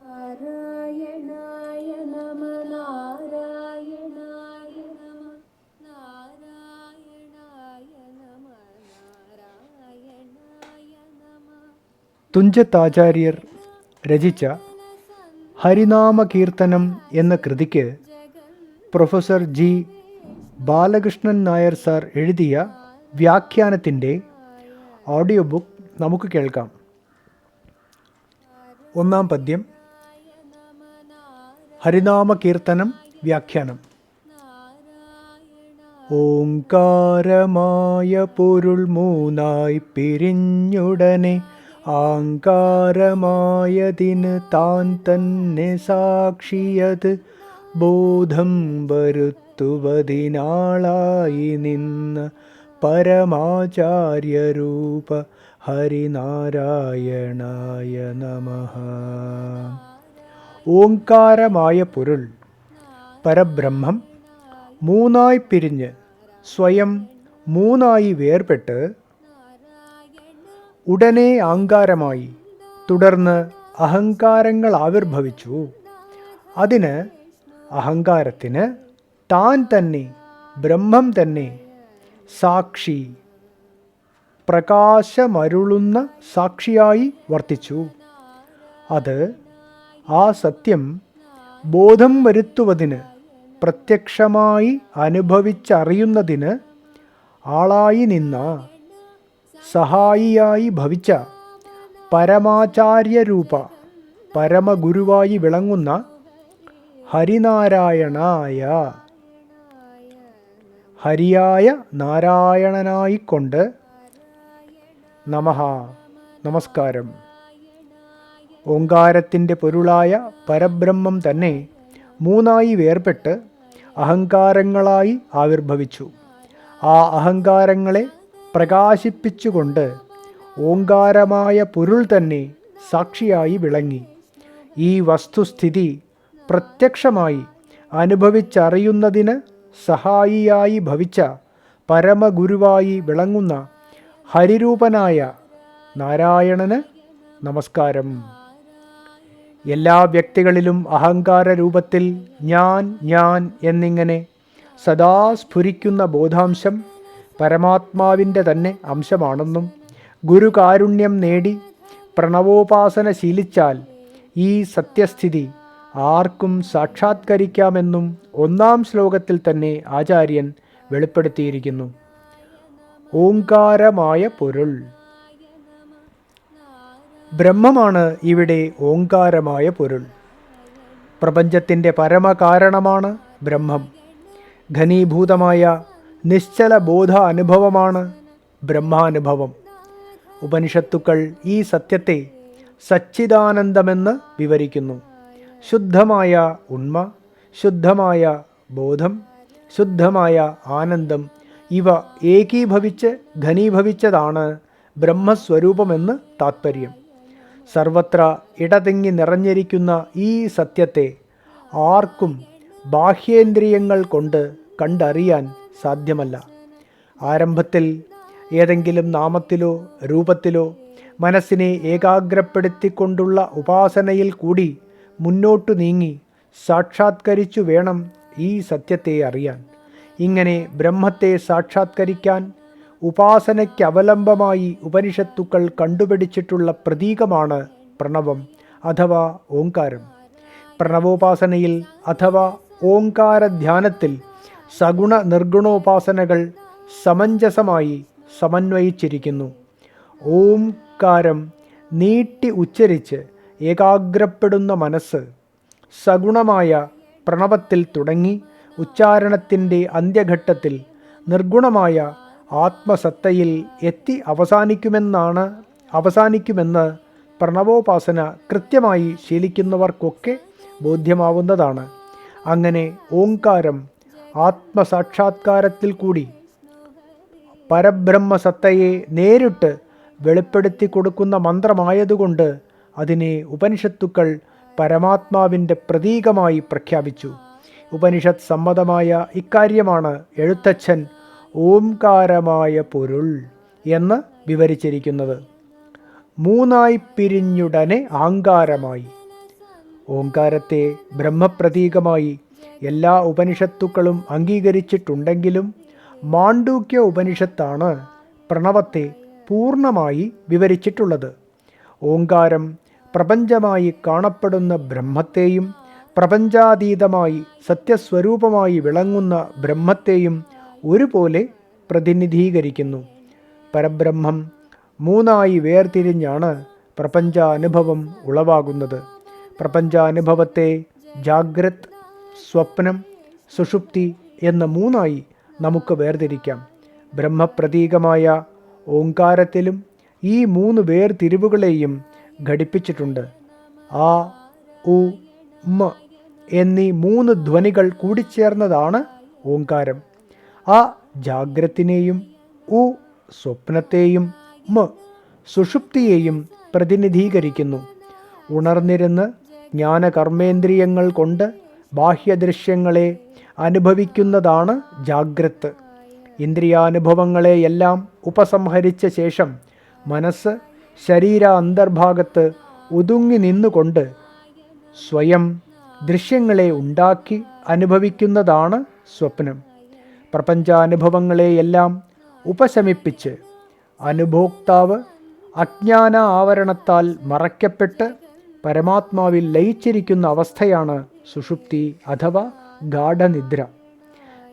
നാരായണായ നമ നാരായണായ നമ നാരായണായ നമ നാരായണായ നമ. തുഞ്ചത്താചാര്യർ രചിച്ച ഹരിനാമകീർത്തനം എന്ന കൃതിക്ക് professor G Balakrishnan Nair sir എഴുതിയ വ്യാഖ്യാനത്തിൻ്റെ ഓഡിയോ ബുക്ക് നമുക്ക് കേൾക്കാം. ഒന്നാം പദ്യം. ഹരിനാമകീർത്തനം വ്യാഖ്യാനം. ഓംകാരമായ പൊരുൾ മൂന്നായി പിരിഞ്ഞുടനെ ആങ്കാരമായതിന് താൻ തന്നെ സാക്ഷിയത് ബോധം വരുത്തുവതിനാളായി നിന്ന പരമാചാര്യരൂപ ഹരിനാരായണായ നമഃ. ഓംകാരമായ പൊരുൾ പരബ്രഹ്മം മൂന്നായി പിരിഞ്ഞ് സ്വയം മൂന്നായി വേർപെട്ട് ഉടനെ ആങ്കാരമായി തുടർന്ന് അഹങ്കാരങ്ങൾ ആവിർഭവിച്ചു. അതിന് അഹങ്കാരത്തിന് താൻ തന്നെ ബ്രഹ്മം തന്നെ സാക്ഷി പ്രകാശമരുളുന്ന സാക്ഷിയായി വർത്തിച്ചു. അത് ആ സത്യം ബോധം വരുത്തുവതിന് പ്രത്യക്ഷമായി അനുഭവിച്ചറിയുന്നതിന് ആളായി നിന്ന സഹായിയായി ഭവിച്ച പരമാചാര്യരൂപ പരമഗുരുവായി വിളങ്ങുന്ന ഹരിനാരായണായ ഹരിയായ നാരായണനായിക്കൊണ്ട് നമഃ നമസ്കാരം. ഓങ്കാരത്തിൻ്റെ പൊരുളായ പരബ്രഹ്മം തന്നെ മൂന്നായി വേർപെട്ട് അഹങ്കാരങ്ങളായി ആവിർഭവിച്ചു. ആ അഹങ്കാരങ്ങളെ പ്രകാശിപ്പിച്ചുകൊണ്ട് ഓങ്കാരമായ പൊരുൾ തന്നെ സാക്ഷിയായി വിളങ്ങി. ഈ വസ്തുസ്ഥിതി പ്രത്യക്ഷമായി അനുഭവിച്ചറിയുന്നതിന് സഹായിയായി ഭവിച്ച പരമഗുരുവായി വിളങ്ങുന്ന ഹരിരൂപനായ നാരായണന് നമസ്കാരം. എല്ലാ വ്യക്തികളിലും അഹങ്കാര രൂപത്തിൽ ഞാൻ ഞാൻ എന്നിങ്ങനെ സദാ സ്ഫുരിക്കുന്ന ബോധാംശം പരമാത്മാവിൻ്റെ തന്നെ അംശമാണെന്നും ഗുരുകാരുണ്യം നേടി പ്രണവോപാസന ശീലിച്ചാൽ ഈ സത്യസ്ഥിതി ആർക്കും സാക്ഷാത്കരിക്കാമെന്നും ഒന്നാം ശ്ലോകത്തിൽ തന്നെ ആചാര്യൻ വെളിപ്പെടുത്തിയിരിക്കുന്നു. ഓങ്കാരമായ പൊരുൾ ബ്രഹ്മമാണ് ഇവിടെ ഓങ്കാരമായ പൊരുൾ. പ്രപഞ്ചത്തിൻ്റെ പരമകാരണമാണ് ബ്രഹ്മം. ഘനീഭൂതമായ നിശ്ചല ബോധ അനുഭവമാണ് ബ്രഹ്മാനുഭവം. ഉപനിഷത്തുക്കൾ ഈ സത്യത്തെ സച്ചിദാനന്ദമെന്ന് വിവരിക്കുന്നു. ശുദ്ധമായ ഉണ്മ, ശുദ്ധമായ ബോധം, ശുദ്ധമായ ആനന്ദം ഇവ ഏകീഭവിച്ച് ഘനീഭവിച്ചതാണ് ബ്രഹ്മസ്വരൂപമെന്ന് താത്പര്യം. സർവത്ര ഇടതിങ്ങി നിറഞ്ഞിരിക്കുന്ന ഈ സത്യത്തെ ആർക്കും ബാഹ്യേന്ദ്രിയങ്ങൾ കൊണ്ട് കണ്ടറിയാൻ സാധ്യമല്ല. ആരംഭത്തിൽ ഏതെങ്കിലും നാമത്തിലോ രൂപത്തിലോ മനസ്സിനെ ഏകാഗ്രപ്പെടുത്തിക്കൊണ്ടുള്ള ഉപാസനയിൽ കൂടി മുന്നോട്ടു നീങ്ങി സാക്ഷാത്കരിച്ചു വേണം ഈ സത്യത്തെ അറിയാൻ. ഇങ്ങനെ ബ്രഹ്മത്തെ സാക്ഷാത്കരിക്കാൻ ഉപാസനയ്ക്ക് അവലംബമായി ഉപനിഷത്തുക്കൾ കണ്ടുപിടിച്ചിട്ടുള്ള പ്രതീകമാണ് പ്രണവം അഥവാ ഓങ്കാരം. പ്രണവോപാസനയിൽ അഥവാ ഓങ്കാര ധ്യാനത്തിൽ സഗുണ നിർഗുണോപാസനകൾ സമഞ്ജസമായി സമന്വയിച്ചിരിക്കുന്നു. ഓംകാരം നീട്ടി ഉച്ചരിച്ച് ഏകാഗ്രപ്പെടുന്ന മനസ്സ് സഗുണമായ പ്രണവത്തിൽ തുടങ്ങി ഉച്ചാരണത്തിൻ്റെ അന്ത്യഘട്ടത്തിൽ നിർഗുണമായ ആത്മസത്തയിൽ എത്തി അവസാനിക്കുമെന്ന് പ്രണവോപാസന കൃത്യമായി ശീലിക്കുന്നവർക്കൊക്കെ ബോധ്യമാവുന്നതാണ്. അങ്ങനെ ഓങ്കാരം ആത്മസാക്ഷാത്കാരത്തിൽ കൂടി പരബ്രഹ്മസത്തയെ നേരിട്ട് വെളിപ്പെടുത്തി കൊടുക്കുന്ന മന്ത്രമായതുകൊണ്ട് അതിനെ ഉപനിഷത്തുക്കൾ പരമാത്മാവിൻ്റെ പ്രതീകമായി പ്രഖ്യാപിച്ചു. ഉപനിഷത്ത് സമ്മതമായ ഇക്കാര്യമാണ് എഴുത്തച്ഛൻ ഓംകാരമായ പൊരുൾ എന്ന് വിവരിച്ചിരിക്കുന്നത്. മൂന്നായി പിരിഞ്ഞുടനെ ആങ്കാരമായി. ഓങ്കാരത്തെ ബ്രഹ്മപ്രതീകമായി എല്ലാ ഉപനിഷത്തുക്കളും അംഗീകരിച്ചിട്ടുണ്ടെങ്കിലും മാണ്ഡൂക്യ ഉപനിഷത്താണ് പ്രണവത്തെ പൂർണ്ണമായി വിവരിച്ചിട്ടുള്ളത്. ഓങ്കാരം പ്രപഞ്ചമായി കാണപ്പെടുന്ന ബ്രഹ്മത്തെയും പ്രപഞ്ചാതീതമായി സത്യസ്വരൂപമായി വിളങ്ങുന്ന ബ്രഹ്മത്തെയും ഒരുപോലെ പ്രതിനിധീകരിക്കുന്നു. പരബ്രഹ്മം മൂന്നായി വേർതിരിഞ്ഞാണ് പ്രപഞ്ചാനുഭവം ഉളവാകുന്നത്. പ്രപഞ്ചാനുഭവത്തെ ജാഗ്രത്, സ്വപ്നം, സുഷുപ്തി എന്ന മൂന്നായി നമുക്ക് വേർതിരിക്കാം. ബ്രഹ്മപ്രതീകമായ ഓങ്കാരത്തിലും ഈ മൂന്ന് വേർതിരിവുകളെയും ഘടിപ്പിച്ചിട്ടുണ്ട്. ആ, ഉ, മ എന്നീ മൂന്ന് ധ്വനികൾ കൂടിച്ചേർന്നതാണ് ഓങ്കാരം. ആ ജാഗ്രത്തിനെയും, ഉ സ്വപ്നത്തെയും, മ സുഷുപ്തിയെയും പ്രതിനിധീകരിക്കുന്നു. ഉണർന്നിരുന്ന് ജ്ഞാനകർമ്മേന്ദ്രിയങ്ങൾ കൊണ്ട് ബാഹ്യദൃശ്യങ്ങളെ അനുഭവിക്കുന്നതാണ് ജാഗ്രത്. ഇന്ദ്രിയാനുഭവങ്ങളെയെല്ലാം ഉപസംഹരിച്ച ശേഷം മനസ്സ് ശരീര അന്തർഭാഗത്ത് ഒതുങ്ങി നിന്നുകൊണ്ട് സ്വയം ദൃശ്യങ്ങളെ ഉണ്ടാക്കി അനുഭവിക്കുന്നതാണ് സ്വപ്നം. പ്രപഞ്ചാനുഭവങ്ങളെയെല്ലാം ഉപശമിപ്പിച്ച് അനുഭോക്താവ് അജ്ഞാന ആവരണത്താൽ മറയ്ക്കപ്പെട്ട് പരമാത്മാവിൽ ലയിച്ചിരിക്കുന്ന അവസ്ഥയാണ് സുഷുപ്തി അഥവാ ഗാഢനിദ്ര.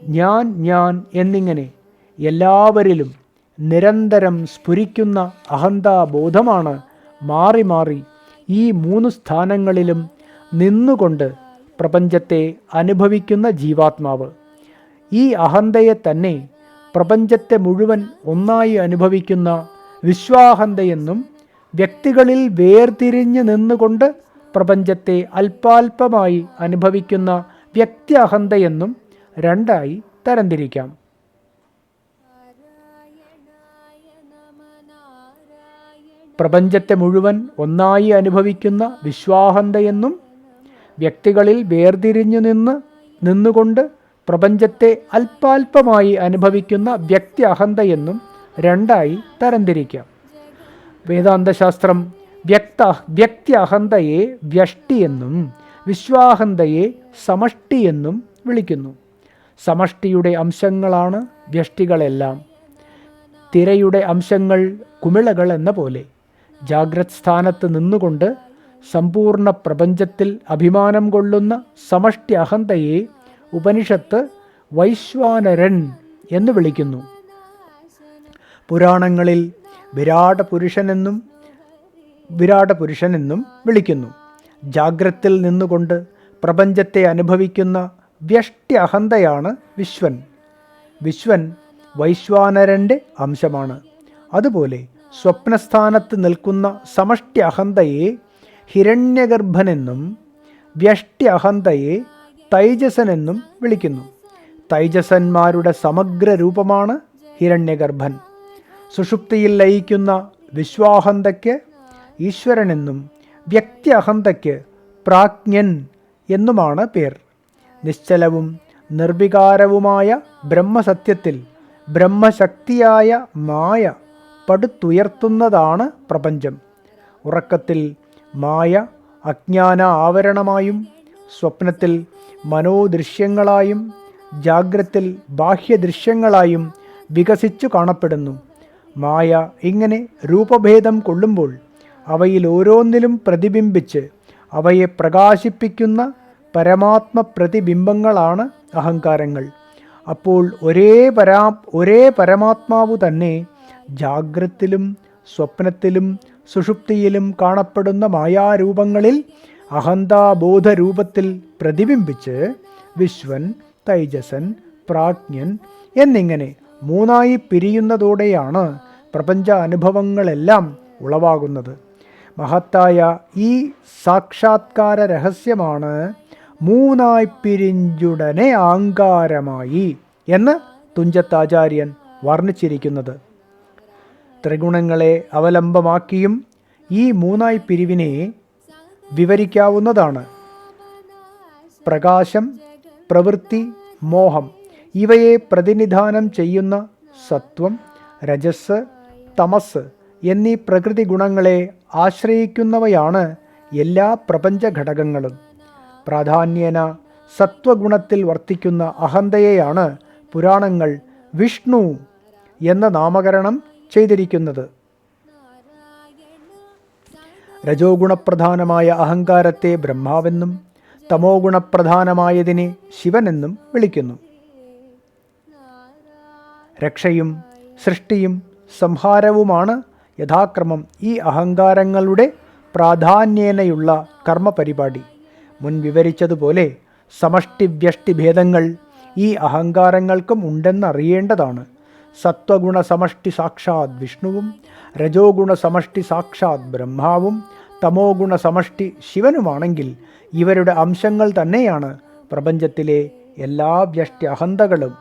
ഞാൻ എന്നിങ്ങനെ എല്ലാവരിലും നിരന്തരം സ്ഫുരിക്കുന്ന അഹന്താബോധമാണ് മാറി മാറി ഈ മൂന്ന് സ്ഥാനങ്ങളിലും നിന്നുകൊണ്ട് പ്രപഞ്ചത്തെ അനുഭവിക്കുന്ന ജീവാത്മാവ്. ഈ അഹന്തയെ തന്നെ പ്രപഞ്ചത്തെ മുഴുവൻ ഒന്നായി അനുഭവിക്കുന്ന വിശ്വാഹന്തയെന്നും വ്യക്തികളിൽ വേർതിരിഞ്ഞ് നിന്നുകൊണ്ട് പ്രപഞ്ചത്തെ അല്പാൽപമായി അനുഭവിക്കുന്ന വ്യക്തി അഹന്തയെന്നും രണ്ടായി തരംതിരിക്കാം. പ്രപഞ്ചത്തെ മുഴുവൻ ഒന്നായി അനുഭവിക്കുന്ന വിശ്വാഹന്തയെന്നും വ്യക്തികളിൽ വേർതിരിഞ്ഞു നിന്നുകൊണ്ട് പ്രപഞ്ചത്തെ അല്പാൽപമായി അനുഭവിക്കുന്ന വ്യക്തി അഹന്തയെന്നും രണ്ടായി തരംതിരിക്കാം. വേദാന്തശാസ്ത്രം വ്യക്തി അഹന്തയെ വ്യഷ്ടിയെന്നും വിശ്വാഹന്തയെ സമഷ്ടിയെന്നും വിളിക്കുന്നു. സമഷ്ടിയുടെ അംശങ്ങളാണ് വ്യഷ്ടികളെല്ലാം. തിരയുടെ അംശങ്ങൾ കുമിളകൾ എന്ന പോലെ ജാഗ്രത് സ്ഥാനത്ത് നിന്നുകൊണ്ട് സമ്പൂർണ്ണ പ്രപഞ്ചത്തിൽ അഭിമാനം കൊള്ളുന്ന സമഷ്ടി അഹന്തയെ ഉപനിഷത്ത് വൈശ്വാനരൻ എന്ന് വിളിക്കുന്നു. പുരാണങ്ങളിൽ വിരാട പുരുഷനെന്നും വിളിക്കുന്നു. ജാഗ്രത്തിൽ നിന്നുകൊണ്ട് പ്രപഞ്ചത്തെ അനുഭവിക്കുന്ന വ്യഷ്ടി അഹന്തയാണ് വിശ്വൻ വൈശ്വാനരൻ്റെ അംശമാണ്. അതുപോലെ സ്വപ്നസ്ഥാനത്ത് നിൽക്കുന്ന സമഷ്ടി അഹന്തയെ ഹിരണ്യഗർഭനെന്നും വ്യഷ്ടി അഹന്തയെ തൈജസനെന്നും വിളിക്കുന്നു. തൈജസന്മാരുടെ സമഗ്ര രൂപമാണ് ഹിരണ്യഗർഭൻ. സുഷുപ്തിയിൽ ലയിക്കുന്ന വിശ്വാഹന്തയ്ക്ക് ഈശ്വരനെന്നും വ്യക്തി അഹന്തയ്ക്ക് പ്രാജ്ഞൻ എന്നുമാണ് പേർ. നിശ്ചലവും നിർവികാരവുമായ ബ്രഹ്മസത്യത്തിൽ ബ്രഹ്മശക്തിയായ മായ പടുത്തുയർത്തുന്നതാണ് പ്രപഞ്ചം. ഉറക്കത്തിൽ മായ അജ്ഞാന ആവരണമായും സ്വപ്നത്തിൽ മനോദൃശ്യങ്ങളായും ജാഗ്രത്തിൽ ബാഹ്യദൃശ്യങ്ങളായും വികസിച്ചു കാണപ്പെടുന്നു. മായ ഇങ്ങനെ രൂപഭേദം കൊള്ളുമ്പോൾ അവയിൽ ഓരോന്നിലും പ്രതിബിംബിച്ച് അവയെ പ്രകാശിപ്പിക്കുന്ന പരമാത്മ പ്രതിബിംബങ്ങളാണ് അഹങ്കാരങ്ങൾ. അപ്പോൾ ഒരേ പരമാത്മാവു തന്നെ ജാഗ്രത്തിലും സ്വപ്നത്തിലും സുഷുപ്തിയിലും കാണപ്പെടുന്ന മായാരൂപങ്ങളിൽ അഹന്താബോധരൂപത്തിൽ പ്രതിബിംബിച്ച് വിശ്വൻ, തൈജസൻ, പ്രാജ്ഞൻ എന്നിങ്ങനെ മൂന്നായി പിരിയുന്നതോടെയാണ് പ്രപഞ്ച അനുഭവങ്ങളെല്ലാം ഉളവാകുന്നത്. മഹത്തായ ഈ സാക്ഷാത്കാര രഹസ്യമാണ് മൂന്നായി പിരിഞ്ചുടനെ ആങ്കാരമായി എന്ന് തുഞ്ചത്താചാര്യൻ വർണ്ണിച്ചിരിക്കുന്നത്. ത്രിഗുണങ്ങളെ അവലംബമാക്കിയും ഈ മൂന്നായി പിരിവിനെ വിവരിക്കാവുന്നതാണ്. പ്രകാശം, പ്രവൃത്തി, മോഹം ഇവയെ പ്രതിനിധാനം ചെയ്യുന്ന സത്വം, രജസ്, തമസ് എന്നീ പ്രകൃതി ഗുണങ്ങളെ ആശ്രയിക്കുന്നവയാണ് എല്ലാ പ്രപഞ്ച ഘടകങ്ങളും. പ്രാധാന്യേന സത്വഗുണത്തിൽ വർത്തിക്കുന്ന അഹന്തയെയാണ് പുരാണങ്ങൾ വിഷ്ണു എന്ന നാമകരണം ചെയ്തിരിക്കുന്നത്. രജോ ഗുണപ്രധാനമായ അഹങ്കാരത്തെ ബ്രഹ്മാവെന്നും തമോ ഗുണപ്രധാനമായതിനെ ശിവനെന്നും വിളിക്കുന്നു. രക്ഷയും സൃഷ്ടിയും സംഹാരവുമാണ് യഥാക്രമം ഈ അഹങ്കാരങ്ങളുടെ പ്രാധാന്യേനയുള്ള കർമ്മപരിപാടി. മുൻ വിവരിച്ചതുപോലെ സമഷ്ടിവ്യഷ്ടിഭേദങ്ങൾ ഈ അഹങ്കാരങ്ങൾക്കും ഉണ്ടെന്നറിയേണ്ടതാണ്. സത്വഗുണ സമഷ്ടി സാക്ഷാത് വിഷ്ണുവും രജോ ഗുണ സമഷ്ടി സാക്ഷാത് ബ്രഹ്മാവും തമോ ഗുണ സമഷ്ടി ശിവനുമാണെങ്കിൽ ഇവരുടെ അംശങ്ങൾ തന്നെയാണ് പ്രപഞ്ചത്തിലെ എല്ലാ വ്യഷ്ടി അഹന്തകളും.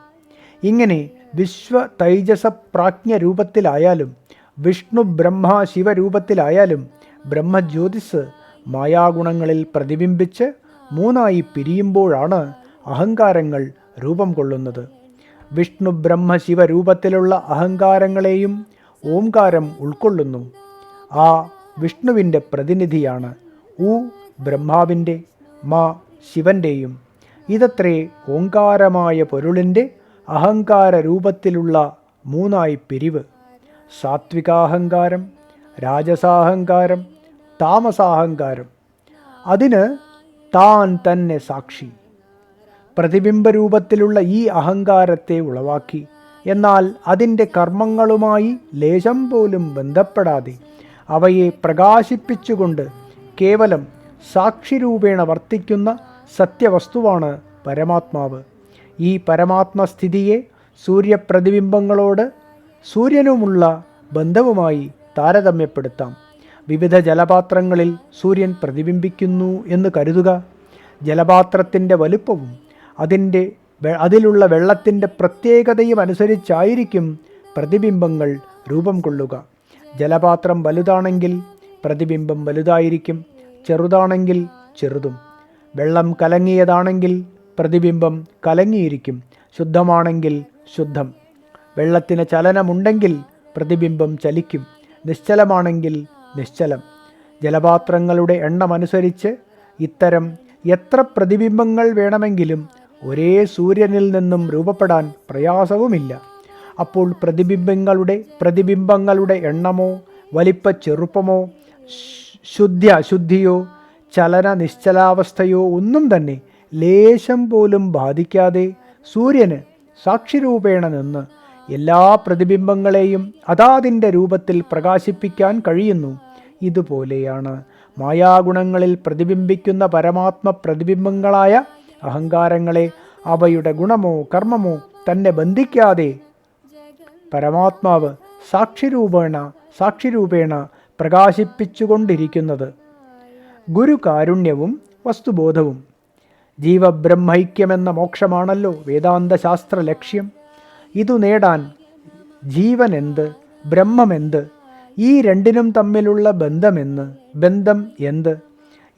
ഇങ്ങനെ വിശ്വ തൈജസ പ്രാജ്ഞ രൂപത്തിലായാലും വിഷ്ണു ബ്രഹ്മ ശിവരൂപത്തിലായാലും ബ്രഹ്മജ്യോതിസ് മായാഗുണങ്ങളിൽ പ്രതിബിംബിച്ച് മൂന്നായി പിരിയുമ്പോഴാണ് അഹങ്കാരങ്ങൾ രൂപം കൊള്ളുന്നത്. വിഷ്ണു ബ്രഹ്മ ശിവരൂപത്തിലുള്ള അഹങ്കാരങ്ങളെയും ഓംകാരം ഉൾക്കൊള്ളുന്നു. ആ വിഷ്ണുവിൻ്റെ പ്രതിനിധിയാണ് ഉ ബ്രഹ്മാവിൻ്റെ, മാ ശിവൻ്റെയും. ഇതത്രേ ഓങ്കാരമായ പൊരുളിൻ്റെ അഹങ്കാര രൂപത്തിലുള്ള മൂന്നായി പിരിവ്. സാത്വികാഹങ്കാരം, രാജസാഹങ്കാരം, താമസാഹങ്കാരം. അതിന് താൻ തന്നെ സാക്ഷി. പ്രതിബിംബരൂപത്തിലുള്ള ഈ അഹങ്കാരത്തെ ഉളവാക്കി, എന്നാൽ അതിൻ്റെ കർമ്മങ്ങളുമായി ലേശം പോലും ബന്ധപ്പെടാതെ അവയെ പ്രകാശിപ്പിച്ചുകൊണ്ട് കേവലം സാക്ഷിരൂപേണ വർത്തിക്കുന്ന സത്യവസ്തുവാണ് പരമാത്മാവ്. ഈ പരമാത്മസ്ഥിതിയെ സൂര്യപ്രതിബിംബങ്ങളോട് സൂര്യനുമുള്ള ബന്ധവുമായി താരതമ്യപ്പെടുത്താം. വിവിധ ജലപാത്രങ്ങളിൽ സൂര്യൻ പ്രതിബിംബിക്കുന്നു എന്ന് കരുതുക. ജലപാത്രത്തിൻ്റെ വലുപ്പവും അതിലുള്ള വെള്ളത്തിൻ്റെ പ്രത്യേകതയും അനുസരിച്ചായിരിക്കും പ്രതിബിംബങ്ങൾ രൂപം കൊള്ളുക. ജലപാത്രം വലുതാണെങ്കിൽ പ്രതിബിംബം വലുതായിരിക്കും, ചെറുതാണെങ്കിൽ ചെറുതും. വെള്ളം കലങ്ങിയതാണെങ്കിൽ പ്രതിബിംബം കലങ്ങിയിരിക്കും, ശുദ്ധമാണെങ്കിൽ ശുദ്ധം. വെള്ളത്തിന് ചലനമുണ്ടെങ്കിൽ പ്രതിബിംബം ചലിക്കും, നിശ്ചലമാണെങ്കിൽ നിശ്ചലം. ജലപാത്രങ്ങളുടെ എണ്ണമനുസരിച്ച് ഇത്തരം എത്ര പ്രതിബിംബങ്ങൾ വേണമെങ്കിലും ഒരേ സൂര്യനിൽ നിന്നും രൂപപ്പെടാൻ പ്രയാസവുമില്ല. അപ്പോൾ പ്രതിബിംബങ്ങളുടെ എണ്ണമോ വലിപ്പ ചെറുപ്പമോ ശുദ്ധിയോ ചലന നിശ്ചലാവസ്ഥയോ ഒന്നും തന്നെ ലേശം പോലും ബാധിക്കാതെ സൂര്യന് സാക്ഷിരൂപേണ നിന്ന് എല്ലാ പ്രതിബിംബങ്ങളെയും അതാതിൻ്റെ രൂപത്തിൽ പ്രകാശിപ്പിക്കാൻ കഴിയുന്നു. ഇതുപോലെയാണ് മായാഗുണങ്ങളിൽ പ്രതിബിംബിക്കുന്ന പരമാത്മ പ്രതിബിംബങ്ങളായ അഹങ്കാരങ്ങളെ അവയുടെ ഗുണമോ കർമ്മമോ തന്നെ ബന്ധിക്കാതെ പരമാത്മാവ് സാക്ഷിരൂപേണ പ്രകാശിപ്പിച്ചുകൊണ്ടിരിക്കുന്നത്. ഗുരുകാരുണ്യവും വസ്തുബോധവും. ജീവബ്രഹ്മൈക്യമെന്ന മോക്ഷമാണല്ലോ വേദാന്തശാസ്ത്ര ലക്ഷ്യം. ഇതു നേടാൻ ജീവനെന്ത്, ബ്രഹ്മമെന്ത്, ഈ രണ്ടിനും തമ്മിലുള്ള ബന്ധം എന്ത്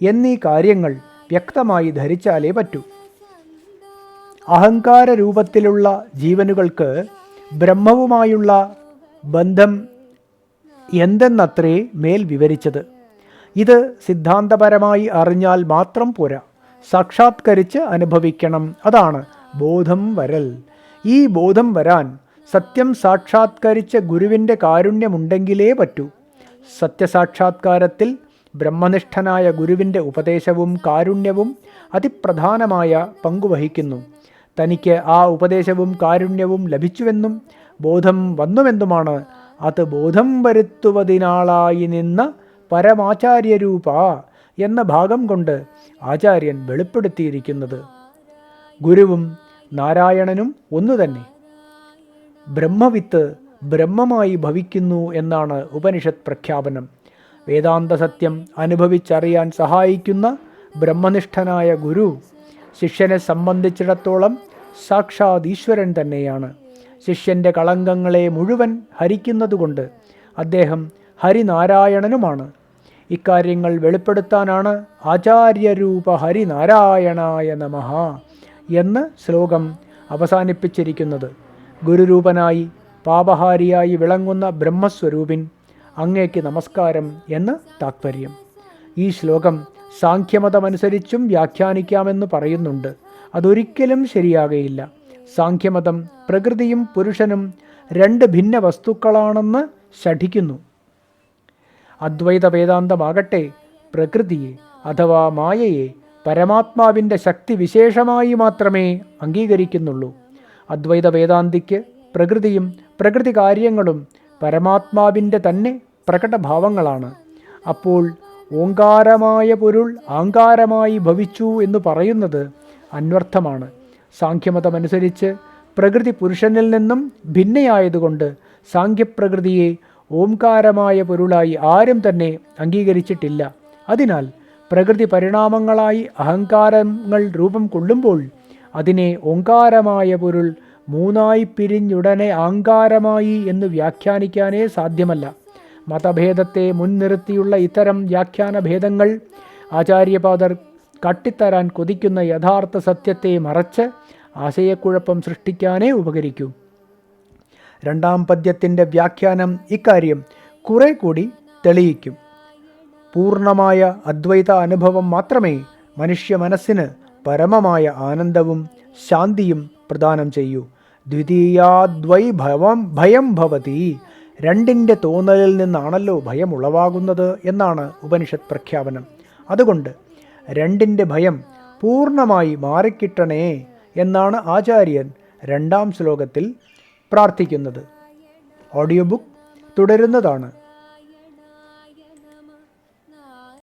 എന്നീ കാര്യങ്ങൾ വ്യക്തമായി ധരിച്ചാലേ പറ്റൂ. അഹങ്കാര രൂപത്തിലുള്ള ജീവനുകൾക്ക് ബ്രഹ്മവുമായുള്ള ബന്ധം എന്തെന്നത്രേ മേൽ വിവരിച്ചത്. ഇത് സിദ്ധാന്തപരമായി അറിഞ്ഞാൽ മാത്രം പോരാ, സാക്ഷാത്കരിച്ച് അനുഭവിക്കണം. അതാണ് ബോധം വരൽ. ഈ ബോധം വരാൻ സത്യം സാക്ഷാത്കരിച്ച ഗുരുവിൻ്റെ കാരുണ്യമുണ്ടെങ്കിലേ പറ്റൂ. സത്യസാക്ഷാത്കാരത്തിൽ ബ്രഹ്മനിഷ്ഠനായ ഗുരുവിൻ്റെ ഉപദേശവും കാരുണ്യവും അതിപ്രധാനമായ പങ്കുവഹിക്കുന്നു. തനിക്ക് ആ ഉപദേശവും കാരുണ്യവും ലഭിച്ചുവെന്നും ബോധം വന്നുവെന്നുമാണ് അത് ബോധം വരുത്തുവതിനാളായി നിന്ന പരമാചാര്യരൂപ എന്ന ഭാഗം കൊണ്ട് ആചാര്യൻ വെളിപ്പെടുത്തിയിരിക്കുന്നത്. ഗുരുവും നാരായണനും ഒന്നുതന്നെ. ബ്രഹ്മവിത്ത് ബ്രഹ്മമായി ഭവിക്കുന്നു എന്നാണ് ഉപനിഷത്ത് പ്രഖ്യാപനം. വേദാന്ത സത്യം അനുഭവിച്ചറിയാൻ സഹായിക്കുന്ന ബ്രഹ്മനിഷ്ഠനായ ഗുരു ശിഷ്യനെ സംബന്ധിച്ചിടത്തോളം സാക്ഷാത് ഈശ്വരൻ തന്നെയാണ്. ശിഷ്യൻ്റെ കളങ്കങ്ങളെ മുഴുവൻ ഹരിക്കുന്നതുകൊണ്ട് അദ്ദേഹം ഹരിനാരായണനുമാണ്. ഇക്കാര്യങ്ങൾ വെളിപ്പെടുത്താനാണ് ആചാര്യരൂപ ഹരിനാരായണായ നമഃ എന്ന് ശ്ലോകം അവസാനിപ്പിച്ചിരിക്കുന്നത്. ഗുരുരൂപനായി പാപഹാരിയായി വിളങ്ങുന്ന ബ്രഹ്മസ്വരൂപിൻ, അങ്ങേക്ക് നമസ്കാരം എന്ന് താത്പര്യം. ഈ ശ്ലോകം സാഖ്യമതമനുസരിച്ചും വ്യാഖ്യാനിക്കാമെന്ന് പറയുന്നുണ്ട്. അതൊരിക്കലും ശരിയാകയില്ല. സാഖ്യമതം പ്രകൃതിയും പുരുഷനും രണ്ട് ഭിന്ന വസ്തുക്കളാണെന്ന് ശഠിക്കുന്നു. അദ്വൈത വേദാന്തമാകട്ടെ പ്രകൃതിയെ അഥവാ മായയെ പരമാത്മാവിൻ്റെ ശക്തി വിശേഷമായി മാത്രമേ അംഗീകരിക്കുന്നുള്ളൂ. അദ്വൈത വേദാന്തിക്ക് പ്രകൃതിയും പ്രകൃതി കാര്യങ്ങളും പരമാത്മാവിൻ്റെ തന്നെ പ്രകടഭാവങ്ങളാണ്. അപ്പോൾ ഓങ്കാരമായ പൊരുൾ ആങ്കാരമായി ഭവിച്ചു എന്ന് പറയുന്നത് അന്വർത്ഥമാണ്. സാഖ്യമതമനുസരിച്ച് പ്രകൃതി പുരുഷനിൽ നിന്നും ഭിന്നയായതുകൊണ്ട് സാഖ്യപ്രകൃതിയെ ഓംകാരമായ പൊരുളായി ആരും തന്നെ അംഗീകരിച്ചിട്ടില്ല. അതിനാൽ പ്രകൃതി പരിണാമങ്ങളായി അഹങ്കാരങ്ങൾ രൂപം കൊള്ളുമ്പോൾ അതിനെ ഓങ്കാരമായ പൊരുൾ മൂന്നായി പിരിഞ്ഞുടനെ ആങ്കാരമായി എന്ന് വ്യാഖ്യാനിക്കാനേ സാധ്യമല്ല. മതഭേദത്തെ മുൻനിർത്തിയുള്ള ഇത്തരം വ്യാഖ്യാനഭേദങ്ങൾ ആചാര്യപാദർ കട്ടിത്തരാൻ കൊതിക്കുന്ന യഥാർത്ഥ സത്യത്തെ മറച്ച് ആശയക്കുഴപ്പം സൃഷ്ടിക്കാനേ ഉപകരിക്കൂ. രണ്ടാം പദ്യത്തിൻ്റെ വ്യാഖ്യാനം ഇക്കാര്യം കുറെ കൂടി തെളിയിക്കും. പൂർണ്ണമായ അദ്വൈത അനുഭവം മാത്രമേ മനുഷ്യ മനസ്സിന് പരമമായ ആനന്ദവും ശാന്തിയും പ്രദാനം ചെയ്യൂ. ദ്വിതീയാദ്വൈ ഭയം ഭവതി. രണ്ടിൻ്റെ തോന്നലിൽ നിന്നാണല്ലോ ഭയം ഉളവാകുന്നത് എന്നാണ് ഉപനിഷത്ത് പ്രഖ്യാപനം. അതുകൊണ്ട് രണ്ടിൻ്റെ ഭയം പൂർണ്ണമായി മാറിക്കിട്ടണേ എന്നാണ് ആചാര്യൻ രണ്ടാം ശ്ലോകത്തിൽ പ്രാർത്ഥിക്കുന്നത്. Audio book തുടരുന്നതാണ്.